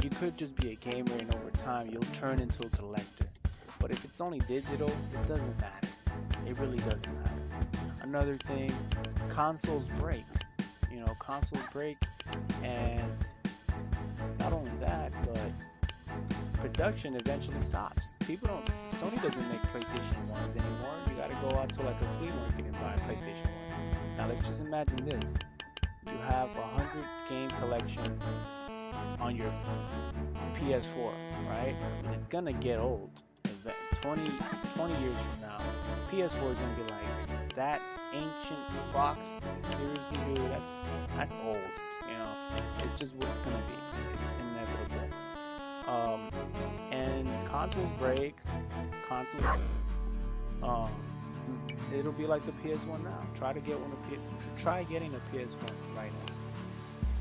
You could just be a gamer and over time you'll turn into a collector. But if it's only digital, it doesn't matter. It really doesn't matter. Another thing, consoles break. Consoles break, and not only that, but production eventually stops. Sony doesn't make PlayStation 1s anymore. You gotta go out to like a flea market and buy a PlayStation 1. Now let's just imagine this. You have a 100 game collection on your PS4, right? And it's gonna get old. 20 years from now, PS4 is gonna be like, that ancient box, seriously, dude, that's old. It's just what it's gonna be. It's inevitable. And consoles break. Consoles, it'll be like the PS1 now. Try getting a PS1 right now.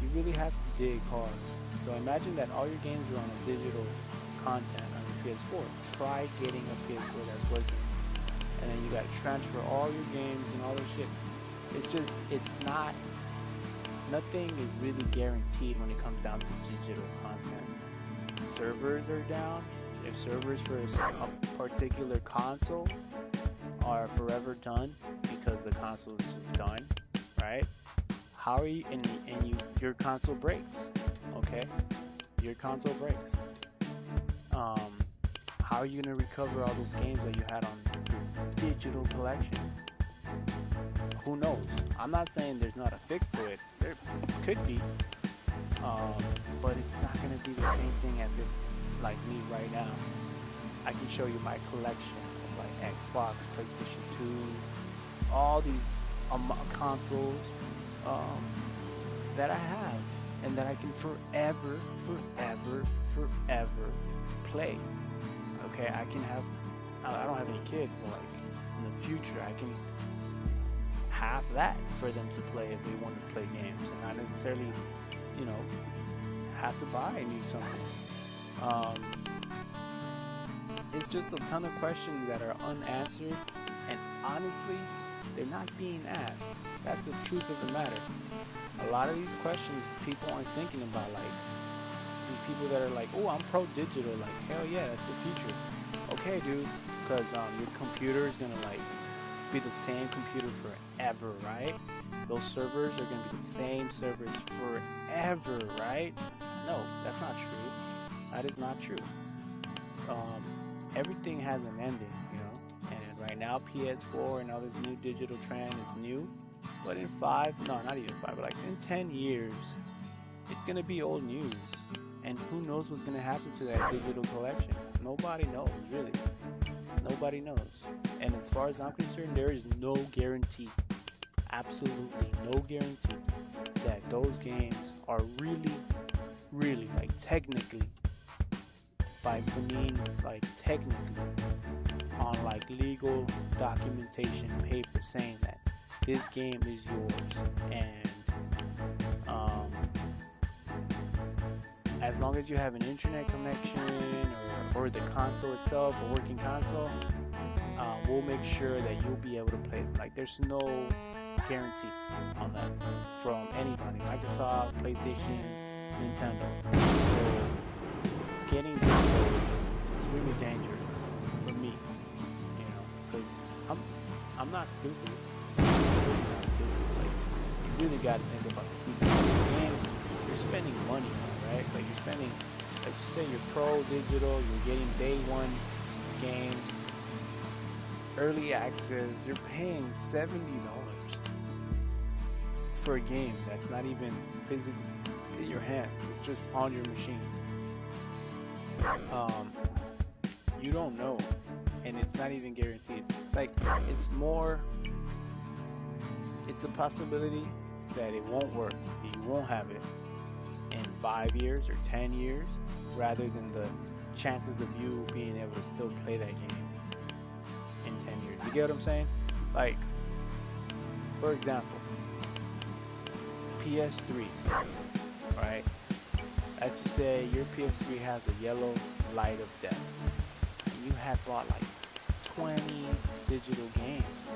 You really have to dig hard. So imagine that all your games are on a digital content on your PS4. Try getting a PS4 that's working. And then you gotta transfer all your games and all this shit. Nothing is really guaranteed when it comes down to digital content. Servers are down. If servers for a particular console are forever done because the console is just done, right? How are you, your console breaks, okay? Your console breaks. How are you gonna recover all those games that you had on your digital collection? Who knows? I'm not saying there's not a fix to it. There could be, but it's not gonna be the same thing as if, like me right now, I can show you my collection of like Xbox, PlayStation 2, all these consoles that I have and that I can forever play. Okay, I don't have any kids, but like in the future I can have that for them to play if they want to play games and not necessarily, have to buy and use something. It's just a ton of questions that are unanswered, and honestly, they're not being asked. That's the truth of the matter. A lot of these questions people aren't thinking about, like these people that are like, oh, I'm pro digital, like hell yeah, that's the future. Okay, dude, because your computer is gonna like be the same computer forever, right? Those servers are gonna be the same servers forever, right? No, that's not true. That is not true. Everything has an ending, and right now PS4 and all this new digital trend is new, but in not even 5, but like in 10 years, it's gonna be old news, and who knows what's gonna happen to that digital collection? Nobody knows, really. Nobody knows. And as far as I'm concerned, there is no guarantee, absolutely no guarantee, that those games are really, like technically, by the means, like technically, on like legal documentation paper saying that this game is yours, and as long as you have an internet connection or the console itself, a working console, we'll make sure that you'll be able to play it. Like there's no guarantee on that from anybody, Microsoft, PlayStation, Nintendo. So getting those is really dangerous for me, because I'm not stupid. I'm really not stupid. Like, you really got to think about the future of these games. You're spending money on, right? Like you're spending, let's just say you're pro digital, you're getting day one games, early access. You're paying $70 for a game that's not even physically in your hands. It's just on your machine. You don't know, and it's not even guaranteed. It's like it's a possibility that it won't work, that you won't have it in 5 years or 10 years, rather than the chances of you being able to still play that game in 10 years. You get what I'm saying? Like, for example, PS3s, right? Let's just say your PS3 has a yellow light of death. And you had bought like 20 digital games.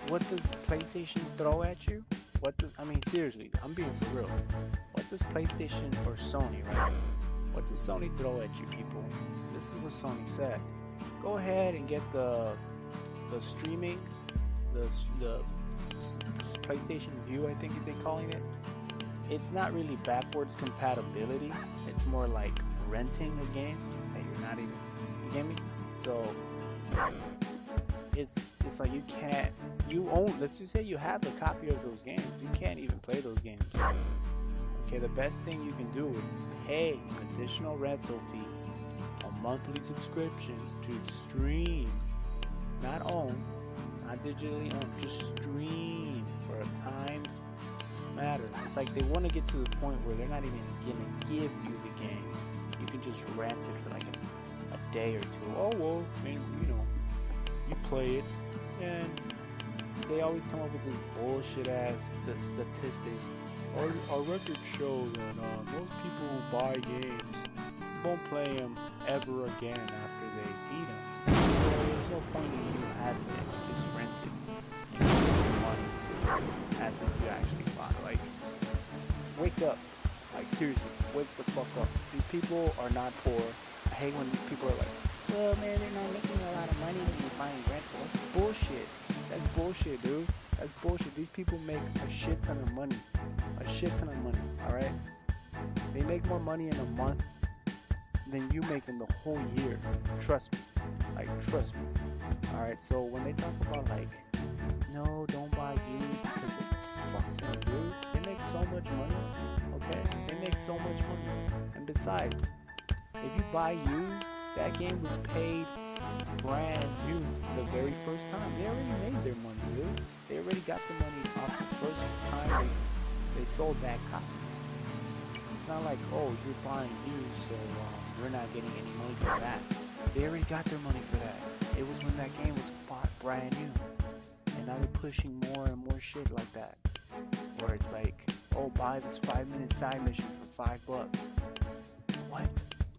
What does PlayStation throw at you? Seriously, I'm being for real. What does PlayStation or Sony, right? What does Sony throw at you people? This is what Sony said. Go ahead and get the streaming, the PlayStation View, I think they're calling it. It's not really backwards compatibility. It's more like renting a game that you're not even, you get me? So it's like you own, let's just say you have a copy of those games. You can't even play those games. Okay, the best thing you can do is pay an additional rental fee, a monthly subscription to stream, not own, not digitally own, just stream for a timed matter. It's like they want to get to the point where they're not even gonna give you the game. You can just rent it for like a day or two. Oh well, I mean, you play it, and they always come up with this bullshit ass statistics. Our records show that most people who buy games won't play them ever again after they beat them. So there's no point in you having it. Just rent it and get your money as if you actually buy. Like, wake up. Like, seriously, wake the fuck up. These people are not poor. I hate when people are like, well, man, they're not making a lot of money when you're buying rental. That's bullshit. That's bullshit, dude. That's bullshit. These people make a shit ton of money. A shit ton of money, alright? They make more money in a month than you make in the whole year. Trust me. Like, trust me. Alright, so when they talk about, like, no, don't buy used, fuck them, dude. They make so much money, okay? They make so much money. And besides, if you buy used, that game was paid brand new the very first time. They already made their money, dude. They already got the money off the first time they sold that copy. It's not like, oh, you're buying used, so you're not getting any money for that. They already got their money for that. It was when that game was bought brand new. And now they're pushing more and more shit like that. Where it's like, oh, buy this 5-minute side mission for $5. What?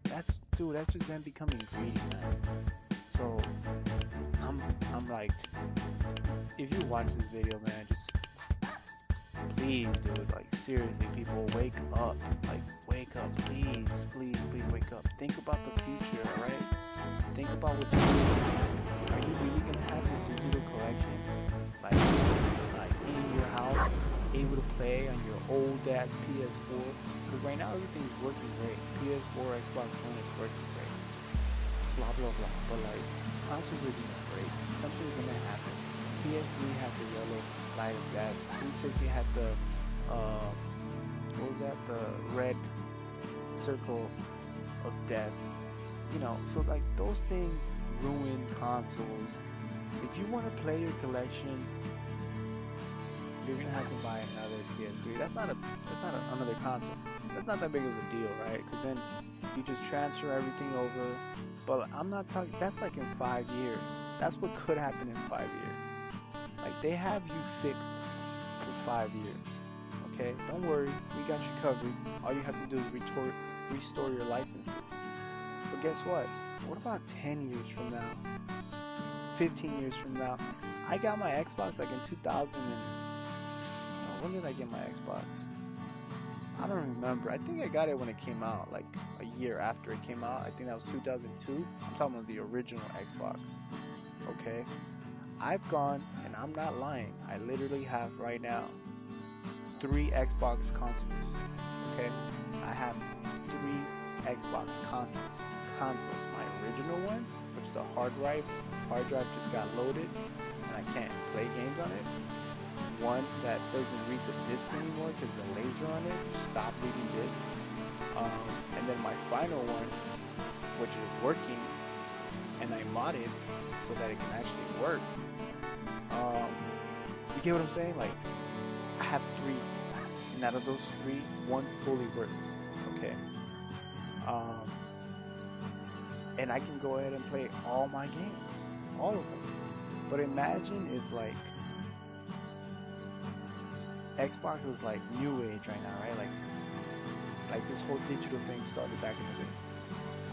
That's just them becoming greedy, man. So I'm like, if you watch this video, man, just please, dude, like, seriously, people, wake up. Like, wake up, please wake up. Think about the future, alright? Think about what you're doing. Are you really gonna have your digital collection, like in your house, able to play on your old ass PS4? Because right now everything's working great. PS4, Xbox One is working great. Blah blah blah. But like, consoles are doing great. Something's gonna happen. PS3 had the yellow light of death. 360 had the what was that? The red circle of death. You know, so like those things ruin consoles. If you want to play your collection, you're gonna have to buy another PS3. That's not another console. That's not that big of a deal, right? Because then you just transfer everything over. But I'm not talking. That's like in 5 years. That's what could happen in 5 years. Like, they have you fixed for 5 years. Okay, don't worry, we got you covered. All you have to do is restore your licenses. But guess what? What about 10 years from now? 15 years from now? I got my Xbox like in 2000 and when did I get my Xbox? I don't remember. I think I got it when it came out, like a year after it came out. I think that was 2002. I'm talking about the original Xbox. Okay? I've gone, and I'm not lying, I literally have right now 3 Xbox consoles. Okay? I have 3 Xbox consoles. My original one, which is a hard drive just got loaded, and I can't play games on it. One that doesn't read the disc anymore because the laser on it stopped reading discs. And then my final one, which is working, and I modded so that it can actually work. You get what I'm saying? Like, I have 3, and out of those 3, 1 fully works. Okay. And I can go ahead and play all my games, all of them. But imagine if like Xbox was like new age right now, right? Like this whole digital thing started back in the day.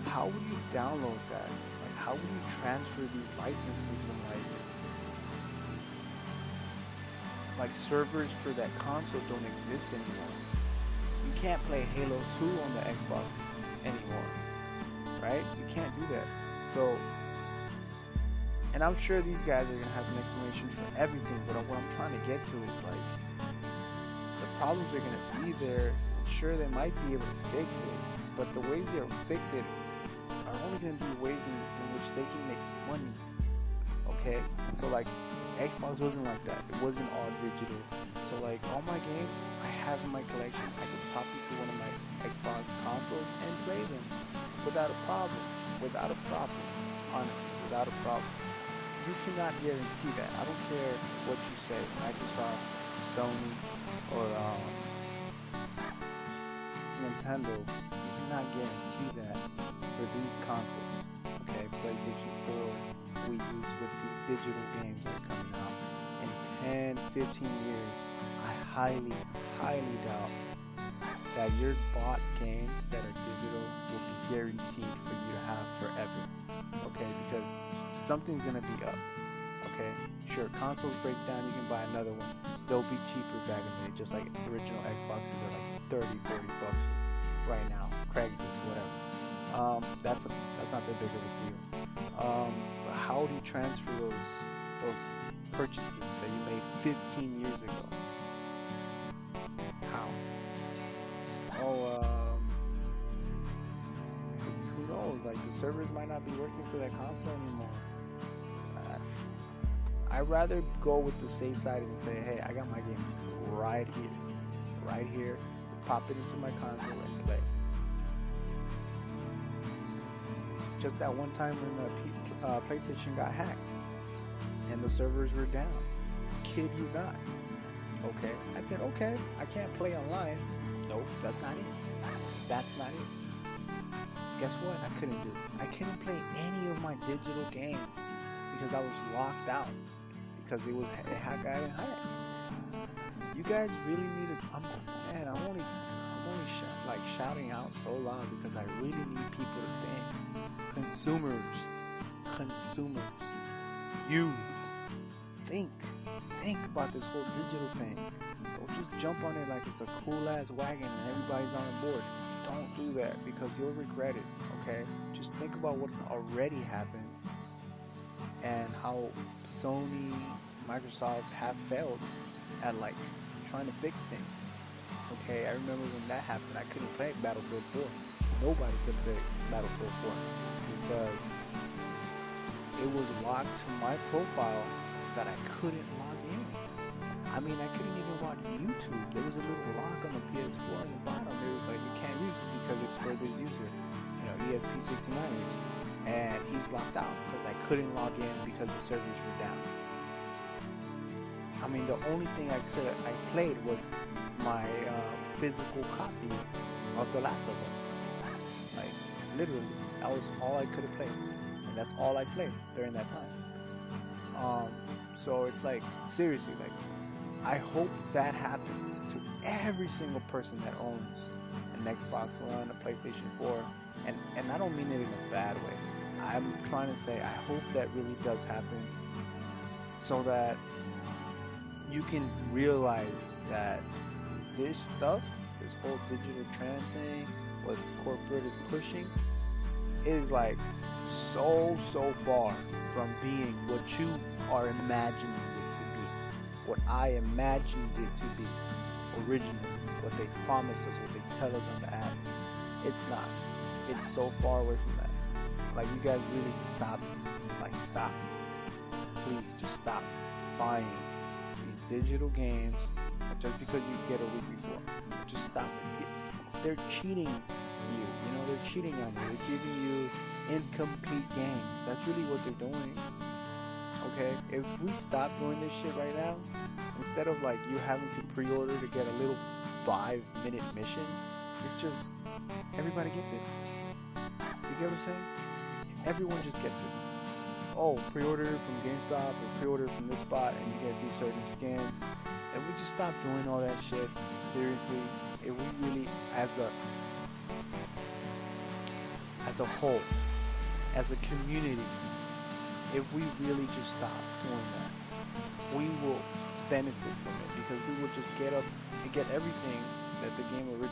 How would you download that? Like, how would you transfer these licenses when like servers for that console don't exist anymore? You can't play Halo 2 on the Xbox anymore, right? You can't do that. So, and I'm sure these guys are gonna have an explanation for everything, but what I'm trying to get to is like, the problems are gonna be there. Sure, they might be able to fix it, but the ways they'll fix it are only gonna be ways in which they can make money. Okay, so like Xbox wasn't like that. It wasn't all digital. So like all my games I have in my collection, I can pop into one of my Xbox consoles and play them without a problem. Without a problem. Honestly, without a problem. You cannot guarantee that. I don't care what you say, Microsoft, Sony, or Nintendo. You cannot guarantee that for these consoles. Okay, PlayStation 4, Wii U, with these digital games that are coming out in 10, 15 years, I highly doubt that your bought games that are digital will be guaranteed for you to have forever. Okay, because something's gonna be up. Okay, sure, consoles break down, you can buy another one. They'll be cheaper back in the day, just like original Xboxes are like 30, 40 bucks right now. Craigslist, whatever. That's not that big of a deal. But how do you transfer those purchases that you made 15 years ago? How? Oh, who knows? Like the servers might not be working for that console anymore. I'd rather go with the safe side and say, hey, I got my games right here, pop it into my console and play. Just that one time when the PlayStation got hacked and the servers were down. Kid you not. Okay, I said, okay, I can't play online. Nope, that's not it. That's not it. Guess what? I couldn't do. I couldn't play any of my digital games because I was locked out because it had gotten hacked. You guys really need to. I'm only shouting out so loud because I really need people to think. Consumers, you think about this whole digital thing. Don't just jump on it like it's a cool ass wagon and everybody's on board. Don't do that because you'll regret it. Okay, just think about what's already happened and how Sony, Microsoft have failed at like trying to fix things. Okay, I remember when that happened, I couldn't play Battlefield 4. Nobody could play Battlefield 4 because it was locked to my profile that I couldn't log in. I mean, I couldn't even watch YouTube. There was a little lock on the PS4 on the bottom. It was like, you can't use it because it's for this user, ESP69 user. And he's locked out because I couldn't log in because the servers were down. I mean, the only thing I played was my physical copy of The Last of Us. Like, literally, that was all I could have played. And that's all I played during that time. So it's like, seriously, like, I hope that happens to every single person that owns an Xbox One, a PlayStation 4. And I don't mean it in a bad way. I'm trying to say, I hope that really does happen so that you can realize that this stuff, this whole digital trend thing, what corporate is pushing, is like so far from being what you are imagining it to be. What I imagined it to be originally. What they promise us, what they tell us on the ads. It's not. It's so far away from that. Like, you guys really stop. Please just stop buying these digital games just because you get a week before. Just stop it. They're cheating you. They're cheating on you. They're giving you incomplete games. That's really what they're doing. Okay? If we stop doing this shit right now, instead of like you having to pre-order to get a little 5-minute mission, it's just everybody gets it. You get what I'm saying? Everyone just gets it. Oh, pre-order from GameStop or pre-order from this spot and you get these certain skins. If we just stop doing all that shit, seriously, if we really, as a whole, as a community, if we really just stop doing that, we will benefit from it because we will just get up and get everything that the game originally